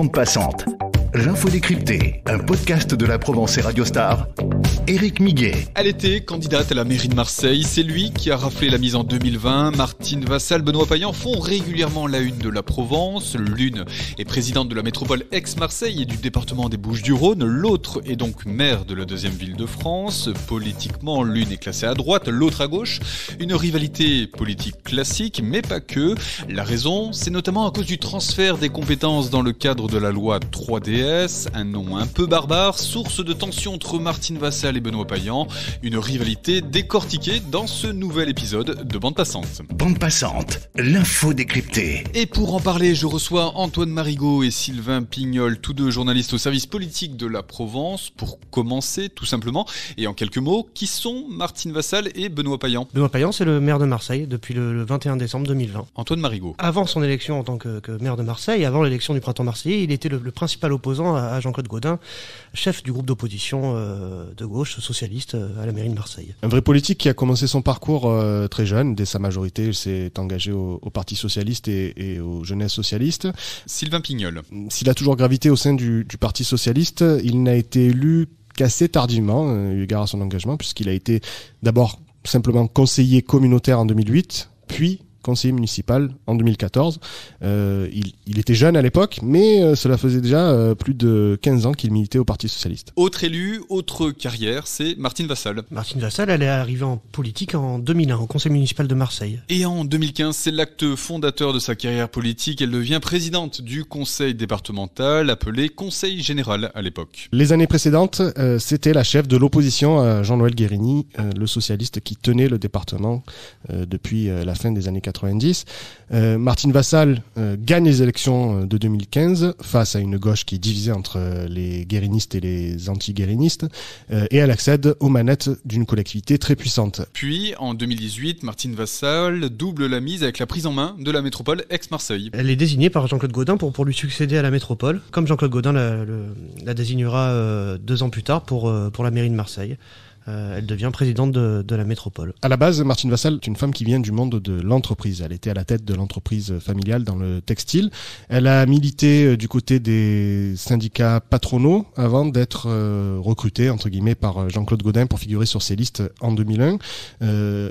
Bande passante, l'info décryptée, un podcast de la Provence et Radio Star. Éric Miguet. Elle était candidate à la mairie de Marseille. C'est lui qui a raflé la mise en 2020. Martine Vassal, Benoît Payan font régulièrement la une de la Provence. L'une est présidente de la métropole ex-Marseille et du département des Bouches-du-Rhône. L'autre est donc maire de la deuxième ville de France. Politiquement, l'une est classée à droite, l'autre à gauche. Une rivalité politique classique, mais pas que. La raison, c'est notamment à cause du transfert des compétences dans le cadre de la loi 3DS. Un nom un peu barbare, source de tension entre Martine Vassal et Benoît Payan, une rivalité décortiquée dans ce nouvel épisode de Bande passante. Bande passante, l'info décryptée. Et pour en parler, je reçois Antoine Marigot et Sylvain Pignol, tous deux journalistes au service politique de la Provence. Pour commencer, tout simplement, et en quelques mots, qui sont Martine Vassal et Benoît Payan? Benoît Payan, c'est le maire de Marseille depuis le 21 décembre 2020. Antoine Marigot. Avant son élection en tant que maire de Marseille, avant l'élection du printemps marseillais, il était le principal opposant à Jean-Claude Gaudin, chef du groupe d'opposition de gauche socialiste à la mairie de Marseille. Un vrai politique qui a commencé son parcours très jeune. Dès sa majorité, il s'est engagé au Parti socialiste et aux jeunesses socialistes. Sylvain Pignol. S'il a toujours gravité au sein du Parti socialiste, il n'a été élu qu'assez tardivement, eu égard à son engagement, puisqu'il a été d'abord simplement conseiller communautaire en 2008, puis conseiller municipal en 2014. Il était jeune à l'époque, mais cela faisait déjà plus de 15 ans qu'il militait au Parti socialiste. Autre élu, autre carrière, c'est Martine Vassal. Martine Vassal, elle est arrivée en politique en 2001, au conseil municipal de Marseille. Et en 2015, c'est l'acte fondateur de sa carrière politique. Elle devient présidente du conseil départemental, appelé Conseil général à l'époque. Les années précédentes, c'était la chef de l'opposition à Jean-Noël Guérini, le socialiste qui tenait le département depuis la fin des années 90. Martine Vassal gagne les élections de 2015 face à une gauche qui est divisée entre les guérinistes et les anti-guérinistes, et elle accède aux manettes d'une collectivité très puissante. Puis, en 2018, Martine Vassal double la mise avec la prise en main de la métropole ex-Marseille. Elle est désignée par Jean-Claude Gaudin pour lui succéder à la métropole, comme Jean-Claude Gaudin la désignera 2 ans plus tard pour la mairie de Marseille. Elle devient présidente de la métropole. À la base, Martine Vassal est une femme qui vient du monde de l'entreprise. Elle était à la tête de l'entreprise familiale dans le textile. Elle a milité du côté des syndicats patronaux avant d'être recrutée, entre guillemets, par Jean-Claude Gaudin pour figurer sur ses listes en 2001.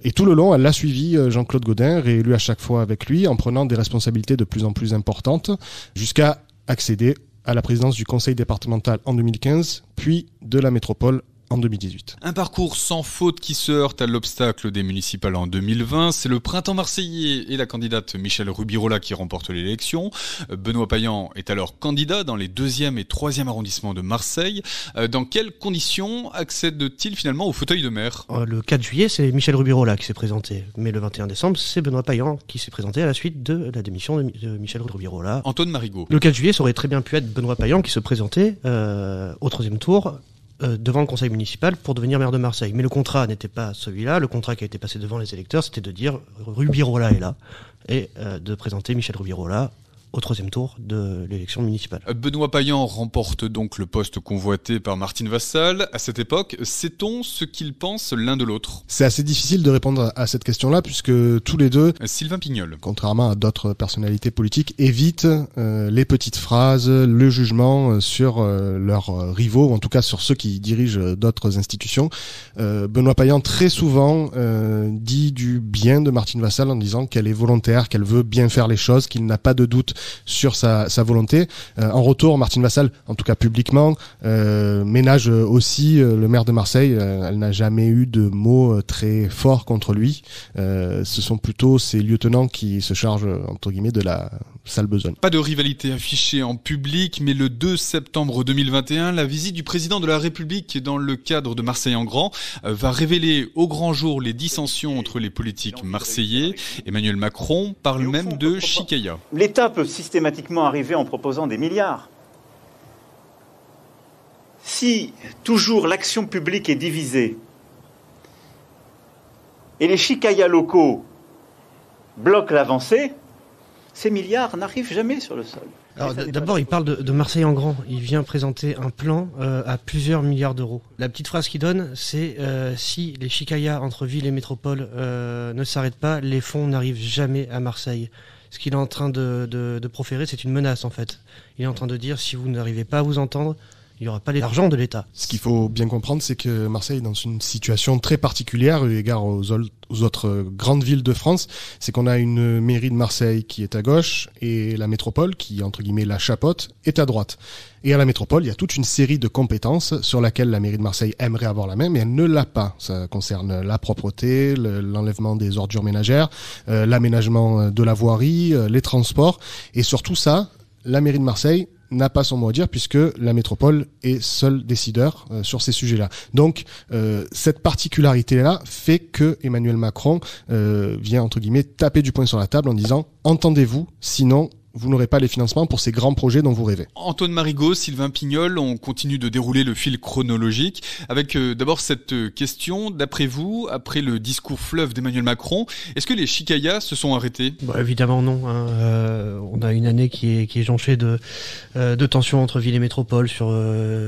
Et tout le long, elle a suivi Jean-Claude Gaudin, réélu à chaque fois avec lui, en prenant des responsabilités de plus en plus importantes, jusqu'à accéder à la présidence du conseil départemental en 2015, puis de la métropole en 2018. Un parcours sans faute qui se heurte à l'obstacle des municipales en 2020. C'est le printemps marseillais et la candidate Michèle Rubirola qui remporte l'élection. Benoît Payan est alors candidat dans les 2e et 3e arrondissements de Marseille. Dans quelles conditions accède-t-il finalement au fauteuil de maire? Le 4 juillet, c'est Michèle Rubirola qui s'est présenté. Mais le 21 décembre, c'est Benoît Payan qui s'est présenté à la suite de la démission de Michèle Rubirola. Antoine Marigot. Le 4 juillet, ça aurait très bien pu être Benoît Payan qui se présentait au 3e tour devant le conseil municipal pour devenir maire de Marseille. Mais le contrat n'était pas celui-là. Le contrat qui a été passé devant les électeurs, c'était de dire Rubirola est là et de présenter Michèle Rubirola au 3e tour de l'élection municipale. Benoît Payan remporte donc le poste convoité par Martine Vassal. À cette époque, sait-on ce qu'ils pensent l'un de l'autre? C'est assez difficile de répondre à cette question-là, puisque tous les deux, Sylvain Pignol, contrairement à d'autres personnalités politiques, évitent les petites phrases, le jugement sur leurs rivaux, ou en tout cas sur ceux qui dirigent d'autres institutions. Benoît Payan, très souvent, dit du bien de Martine Vassal en disant qu'elle est volontaire, qu'elle veut bien faire les choses, qu'il n'a pas de doute sur sa volonté. En retour, Martine Vassal, en tout cas publiquement, ménage aussi le maire de Marseille. Elle n'a jamais eu de mots très forts contre lui. Ce sont plutôt ses lieutenants qui se chargent, entre guillemets, de la sale besogne. Pas de rivalité affichée en public, mais le 2 septembre 2021, la visite du président de la République dans le cadre de Marseille en grand va révéler au grand jour les dissensions entre les politiques marseillais. Emmanuel Macron parle même de chicaya. L'État peut systématiquement arriver en proposant des milliards. Si toujours l'action publique est divisée et les chicayas locaux bloquent l'avancée, ces milliards n'arrivent jamais sur le sol. Alors, d'abord, il parle de Marseille en grand. Il vient présenter un plan à plusieurs milliards d'euros. La petite phrase qu'il donne, c'est si les chicayas entre ville et métropole ne s'arrêtent pas, les fonds n'arrivent jamais à Marseille. Ce qu'il est en train de proférer, c'est une menace en fait. Il est en train de dire si vous n'arrivez pas à vous entendre, il n'y aura pas l'argent de l'État. Ce qu'il faut bien comprendre, c'est que Marseille est dans une situation très particulière eu égard aux autres grandes villes de France. C'est qu'on a une mairie de Marseille qui est à gauche et la métropole, qui entre guillemets la chapeaute, est à droite. Et à la métropole, il y a toute une série de compétences sur laquelle la mairie de Marseille aimerait avoir la main, mais elle ne l'a pas. Ça concerne la propreté, l'enlèvement des ordures ménagères, l'aménagement de la voirie, les transports. Et surtout ça, la mairie de Marseille n'a pas son mot à dire puisque la métropole est seul décideur sur ces sujets-là. Donc cette particularité-là fait que Emmanuel Macron vient entre guillemets taper du poing sur la table en disant « Entendez-vous, sinon vous n'aurez pas les financements pour ces grands projets dont vous rêvez. » Antoine Marigot, Sylvain Pignol, on continue de dérouler le fil chronologique avec d'abord cette question. D'après vous, après le discours fleuve d'Emmanuel Macron, est-ce que les chicayas se sont arrêtés ? Évidemment non. On a une année qui est jonchée de tensions entre ville et métropole sur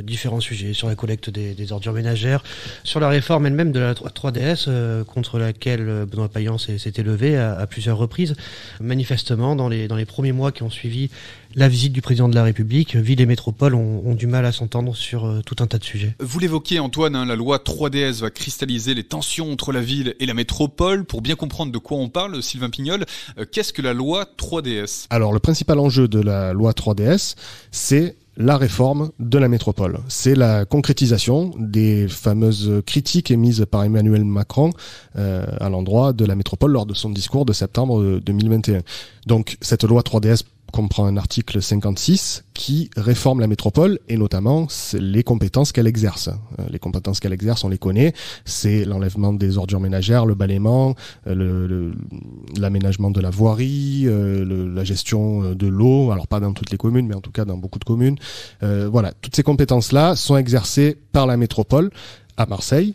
différents sujets, sur la collecte des ordures ménagères, sur la réforme elle-même de la 3DS contre laquelle Benoît Payan s'était levé à plusieurs reprises. Manifestement, dans les premiers mois qui ont suivi la visite du président de la République, ville et métropole ont du mal à s'entendre sur tout un tas de sujets. Vous l'évoquez Antoine, la loi 3DS va cristalliser les tensions entre la ville et la métropole. Pour bien comprendre de quoi on parle, Sylvain Pignol, qu'est-ce que la loi 3DS ? Alors le principal enjeu de la loi 3DS, c'est la réforme de la métropole. C'est la concrétisation des fameuses critiques émises par Emmanuel Macron à l'endroit de la métropole lors de son discours de septembre 2021. Donc cette loi 3DS comprend un article 56 qui réforme la métropole et notamment les compétences qu'elle exerce. Les compétences qu'elle exerce, on les connaît, c'est l'enlèvement des ordures ménagères, le balaiement, l'aménagement de la voirie, la gestion de l'eau, alors pas dans toutes les communes, mais en tout cas dans beaucoup de communes. Voilà, toutes ces compétences-là sont exercées par la métropole à Marseille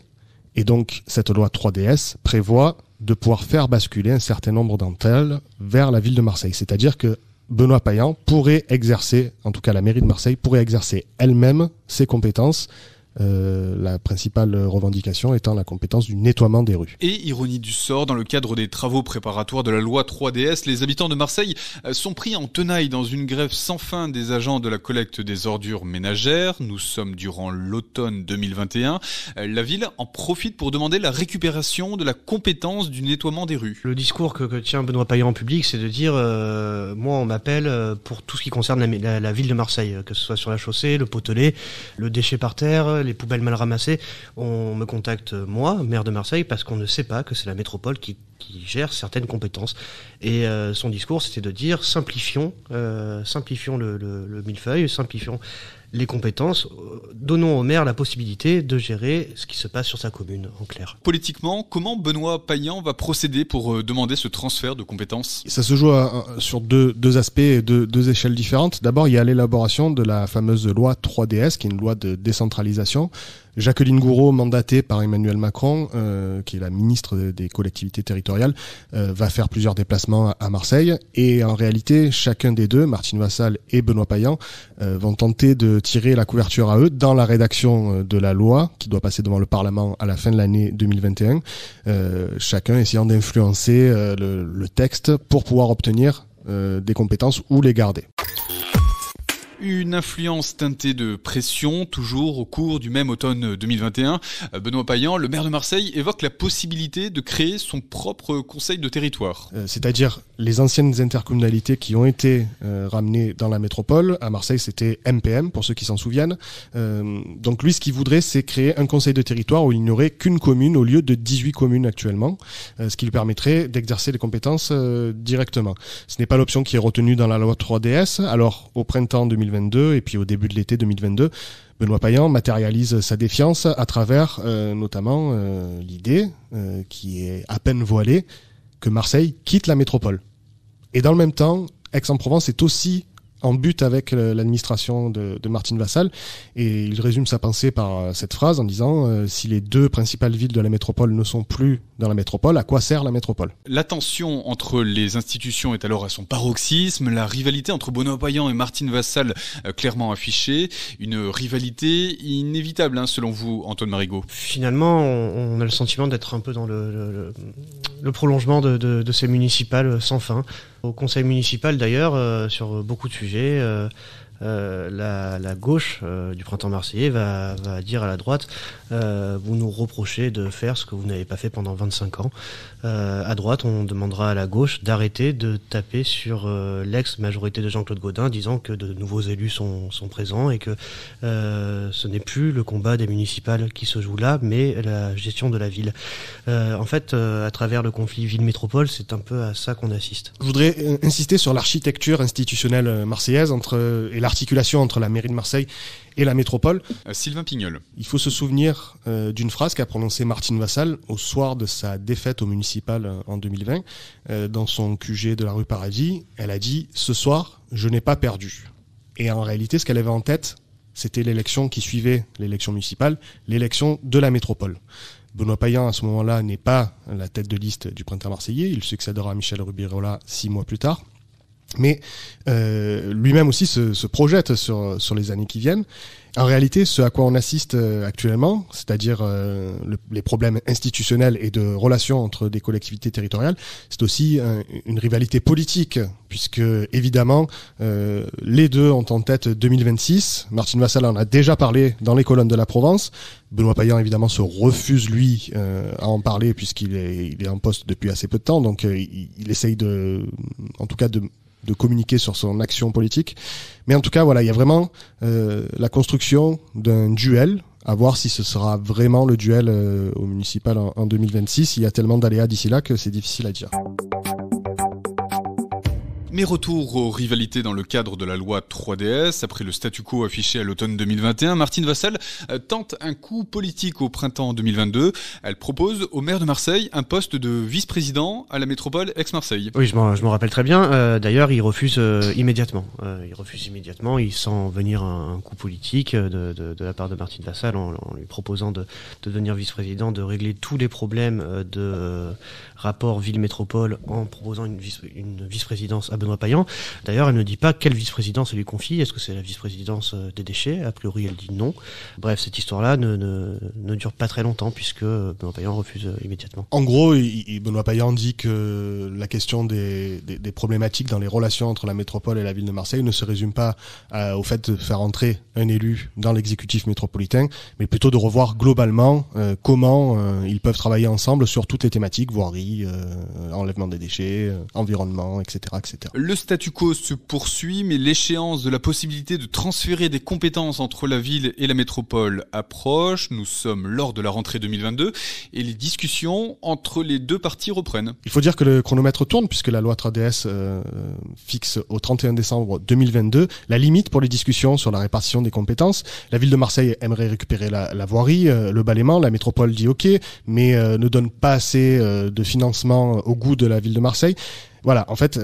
et donc cette loi 3DS prévoit de pouvoir faire basculer un certain nombre d'entre elles vers la ville de Marseille. C'est-à-dire que Benoît Payan pourrait exercer, en tout cas la mairie de Marseille, pourrait exercer elle-même ses compétences, la principale revendication étant la compétence du nettoiement des rues. Et ironie du sort, dans le cadre des travaux préparatoires de la loi 3DS, les habitants de Marseille sont pris en tenaille dans une grève sans fin des agents de la collecte des ordures ménagères. Nous sommes durant l'automne 2021. La ville en profite pour demander la récupération de la compétence du nettoiement des rues. Le discours que tient Benoît Payan en public, c'est de dire moi on m'appelle pour tout ce qui concerne la ville de Marseille, que ce soit sur la chaussée, le potelet, le déchet par terre, les poubelles mal ramassées. On me contacte, moi, maire de Marseille, parce qu'on ne sait pas que c'est la métropole qui gère certaines compétences. Et son discours, c'était de dire simplifions le millefeuille, simplifions les compétences, donnons au maire la possibilité de gérer ce qui se passe sur sa commune, en clair. Politiquement, comment Benoît Payan va procéder pour demander ce transfert de compétences ? Ça se joue sur deux aspects et deux échelles différentes. D'abord, il y a l'élaboration de la fameuse loi 3DS, qui est une loi de décentralisation. Jacqueline Gouraud, mandatée par Emmanuel Macron, qui est la ministre des collectivités territoriales, va faire plusieurs déplacements à Marseille. Et en réalité, chacun des deux, Martine Vassal et Benoît Payan, vont tenter de tirer la couverture à eux dans la rédaction de la loi, qui doit passer devant le Parlement à la fin de l'année 2021. Chacun essayant d'influencer le texte pour pouvoir obtenir des compétences ou les garder. Une influence teintée de pression, toujours au cours du même automne 2021. Benoît Payan, le maire de Marseille, évoque la possibilité de créer son propre conseil de territoire. C'est-à-dire les anciennes intercommunalités qui ont été ramenées dans la métropole. À Marseille, c'était MPM, pour ceux qui s'en souviennent. Donc lui, ce qu'il voudrait, c'est créer un conseil de territoire où il n'y aurait qu'une commune au lieu de 18 communes actuellement, ce qui lui permettrait d'exercer les compétences directement. Ce n'est pas l'option qui est retenue dans la loi 3DS. Alors, au printemps 2022 et puis au début de l'été 2022, Benoît Payan matérialise sa défiance à travers notamment l'idée, qui est à peine voilée, que Marseille quitte la métropole. Et dans le même temps, Aix-en-Provence est aussi en but avec l'administration de Martine Vassal, et il résume sa pensée par cette phrase en disant si les deux principales villes de la métropole ne sont plus dans la métropole, à quoi sert la métropole ? La tension entre les institutions est alors à son paroxysme, la rivalité entre Benoît Payan et Martine Vassal clairement affichée, une rivalité inévitable selon vous, Antoine Marigot. Finalement, on a le sentiment d'être un peu dans le prolongement de ces municipales sans fin. Au conseil municipal d'ailleurs, sur beaucoup de sujets, la gauche du printemps marseillais va dire à la droite vous nous reprochez de faire ce que vous n'avez pas fait pendant 25 ans. À droite, on demandera à la gauche d'arrêter de taper sur l'ex-majorité de Jean-Claude Gaudin, disant que de nouveaux élus sont présents et que ce n'est plus le combat des municipales qui se joue là, mais la gestion de la ville. En fait, à travers le conflit ville-métropole, c'est un peu à ça qu'on assiste. Je voudrais insister sur l'architecture institutionnelle marseillaise et l'articulation entre la mairie de Marseille et la métropole. Sylvain Pignol. Il faut se souvenir d'une phrase qu'a prononcée Martine Vassal au soir de sa défaite au municipal en 2020. Dans son QG de la rue Paradis, elle a dit « Ce soir, je n'ai pas perdu ». Et en réalité, ce qu'elle avait en tête, c'était l'élection qui suivait l'élection municipale, l'élection de la métropole. Benoît Payan, à ce moment-là, n'est pas la tête de liste du printemps marseillais. Il succédera à Michel Rubirola 6 mois plus tard. Mais lui-même aussi se projette sur les années qui viennent. En réalité, ce à quoi on assiste actuellement, c'est-à-dire les problèmes institutionnels et de relations entre des collectivités territoriales, c'est aussi une rivalité politique, puisque évidemment, les deux ont en tête 2026. Martine Vassal en a déjà parlé dans les colonnes de la Provence. Benoît Payan, évidemment, se refuse, lui, à en parler, puisqu'il est en poste depuis assez peu de temps, donc il essaye en tout cas de communiquer sur son action politique. Mais en tout cas, voilà, il y a vraiment la construction d'un duel, à voir si ce sera vraiment le duel au municipal en 2026. Il y a tellement d'aléas d'ici là que c'est difficile à dire. Mais retour aux rivalités dans le cadre de la loi 3DS. Après le statu quo affiché à l'automne 2021, Martine Vassal tente un coup politique au printemps 2022. Elle propose au maire de Marseille un poste de vice-président à la métropole ex-Marseille. Oui, je m'en rappelle très bien. D'ailleurs, il refuse immédiatement. Il sent venir un coup politique de la part de Martine Vassal en lui proposant de devenir vice-président, de régler tous les problèmes de rapport ville-métropole en proposant une vice-présidence à Benoît Payan. D'ailleurs, elle ne dit pas quelle vice-présidence elle lui confie. Est-ce que c'est la vice-présidence des déchets ? A priori, elle dit non. Bref, cette histoire-là ne dure pas très longtemps puisque Benoît Payan refuse immédiatement. En gros, Benoît Payan dit que la question des problématiques dans les relations entre la métropole et la ville de Marseille ne se résume pas au fait de faire entrer un élu dans l'exécutif métropolitain, mais plutôt de revoir globalement comment ils peuvent travailler ensemble sur toutes les thématiques, voirie, enlèvement des déchets, environnement, etc., etc. Le statu quo se poursuit, mais l'échéance de la possibilité de transférer des compétences entre la ville et la métropole approche. Nous sommes lors de la rentrée 2022 et les discussions entre les deux parties reprennent. Il faut dire que le chronomètre tourne puisque la loi 3DS fixe au 31 décembre 2022 la limite pour les discussions sur la répartition des compétences. La ville de Marseille aimerait récupérer la voirie, le balaiement. La métropole dit OK, mais ne donne pas assez de financement au goût de la ville de Marseille. Voilà, en fait,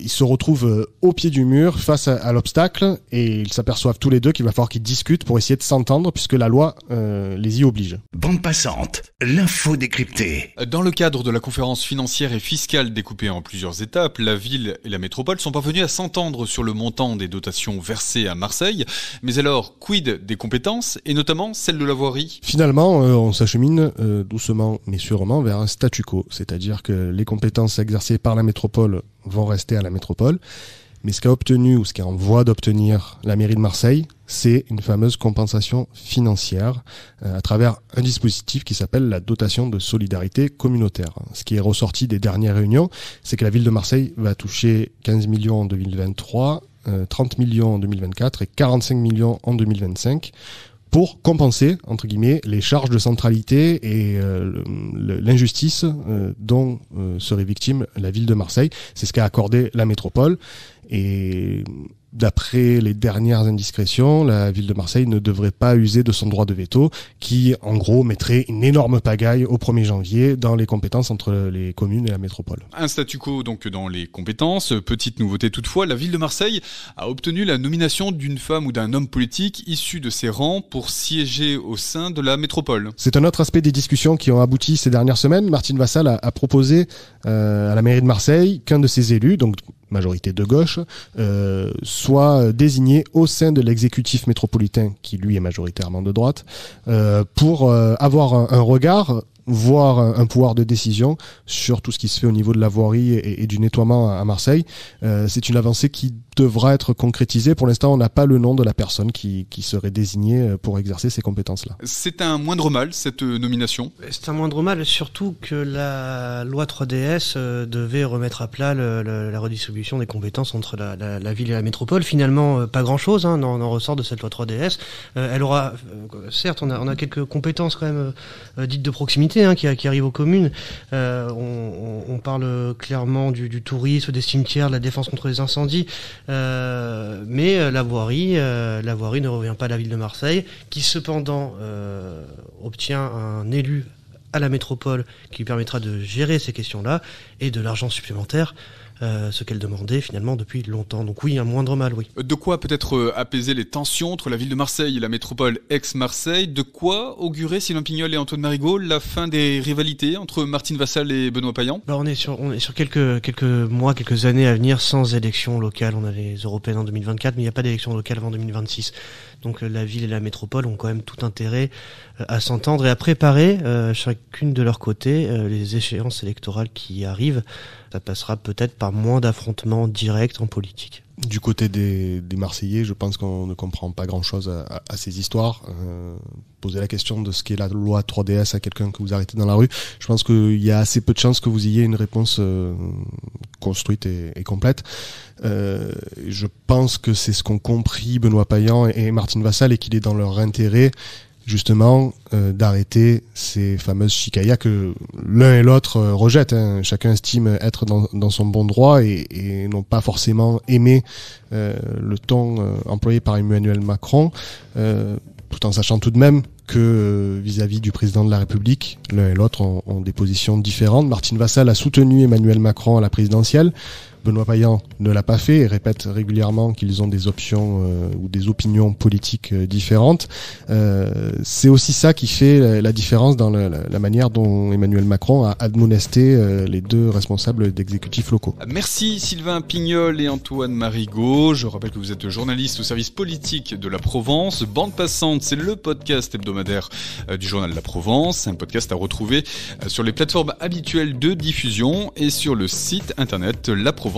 ils se retrouvent au pied du mur face à l'obstacle et ils s'aperçoivent tous les deux qu'il va falloir qu'ils discutent pour essayer de s'entendre puisque la loi les y oblige. Bande passante, l'info décryptée. Dans le cadre de la conférence financière et fiscale découpée en plusieurs étapes, la ville et la métropole sont parvenues à s'entendre sur le montant des dotations versées à Marseille. Mais alors, quid des compétences et notamment celle de la voirie ? Finalement, on s'achemine doucement mais sûrement vers un statu quo, c'est-à-dire que les compétences exercées par la métropole vont rester à la métropole, mais ce qu'a obtenu ou ce qu'est en voie d'obtenir la mairie de Marseille, c'est une fameuse compensation financière à travers un dispositif qui s'appelle la dotation de solidarité communautaire. Ce qui est ressorti des dernières réunions, c'est que la ville de Marseille va toucher 15 millions en 2023, 30 millions en 2024 et 45 millions en 2025 pour compenser, entre guillemets, les charges de centralité et l'injustice dont serait victime la ville de Marseille. C'est ce qu'a accordé la métropole. Et d'après les dernières indiscrétions, la ville de Marseille ne devrait pas user de son droit de veto qui, en gros, mettrait une énorme pagaille au 1er janvier dans les compétences entre les communes et la métropole. Un statu quo donc dans les compétences. Petite nouveauté toutefois, la ville de Marseille a obtenu la nomination d'une femme ou d'un homme politique issu de ses rangs pour siéger au sein de la métropole. C'est un autre aspect des discussions qui ont abouti ces dernières semaines. Martine Vassal a proposé à la mairie de Marseille qu'un de ses élus, donc majorité de gauche, soit désigné au sein de l'exécutif métropolitain, qui lui est majoritairement de droite, pour avoir un regard voire un pouvoir de décision sur tout ce qui se fait au niveau de la voirie et du nettoiement à Marseille. C'est une avancée qui devra être concrétisée. Pour l'instant, on n'a pas le nom de la personne qui serait désignée pour exercer ces compétences-là. C'est un moindre mal, cette nomination? C'est un moindre mal, surtout que la loi 3DS devait remettre à plat la redistribution des compétences entre la ville et la métropole. Finalement, pas grand-chose n'en ressort de cette loi 3DS. Elle aura, certes, on a quelques compétences quand même dites de proximité qui arrivent aux communes. On parle clairement du tourisme, des cimetières, de la défense contre les incendies. Mais la voirie ne revient pas à la ville de Marseille, qui cependant obtient un élu à la métropole qui lui permettra de gérer ces questions-là et de l'argent supplémentaire, ce qu'elle demandait finalement depuis longtemps. Donc oui, un moindre mal, oui. De quoi peut-être apaiser les tensions entre la ville de Marseille et la métropole ex-Marseille? De quoi augurer, Sylvain Pignol et Antoine Marigot, la fin des rivalités entre Martine Vassal et Benoît Payan? On est sur quelques mois, quelques années à venir sans élections locales. On a les européennes en 2024, mais il n'y a pas d'élections locales avant 2026. Donc la ville et la métropole ont quand même tout intérêt à s'entendre et à préparer chacune de leur côté les échéances électorales qui arrivent. Ça passera peut-être par moins d'affrontements directs en politique. Du côté des Marseillais, je pense qu'on ne comprend pas grand-chose à ces histoires. Poser la question de ce qu'est la loi 3DS à quelqu'un que vous arrêtez dans la rue, je pense qu'il y a assez peu de chances que vous ayez une réponse construite et complète. Je pense que c'est ce qu'ont compris Benoît Payan et Martine Vassal et qu'il est dans leur intérêt justement d'arrêter ces fameuses chicayas que l'un et l'autre rejettent. Chacun estime être dans son bon droit et n'ont pas forcément aimé le ton employé par Emmanuel Macron, tout en sachant tout de même que vis-à-vis du président de la République, l'un et l'autre ont des positions différentes. Martine Vassal a soutenu Emmanuel Macron à la présidentielle. Benoît Payan ne l'a pas fait et répète régulièrement qu'ils ont des options ou des opinions politiques différentes. C'est aussi ça qui fait la différence dans la manière dont Emmanuel Macron a admonesté les deux responsables d'exécutifs locaux. Merci Sylvain Pignol et Antoine Marigot. Je rappelle que vous êtes journaliste au service politique de la Provence. Bande passante, c'est le podcast hebdomadaire du journal de la Provence. Un podcast à retrouver sur les plateformes habituelles de diffusion et sur le site internet laprovence.com.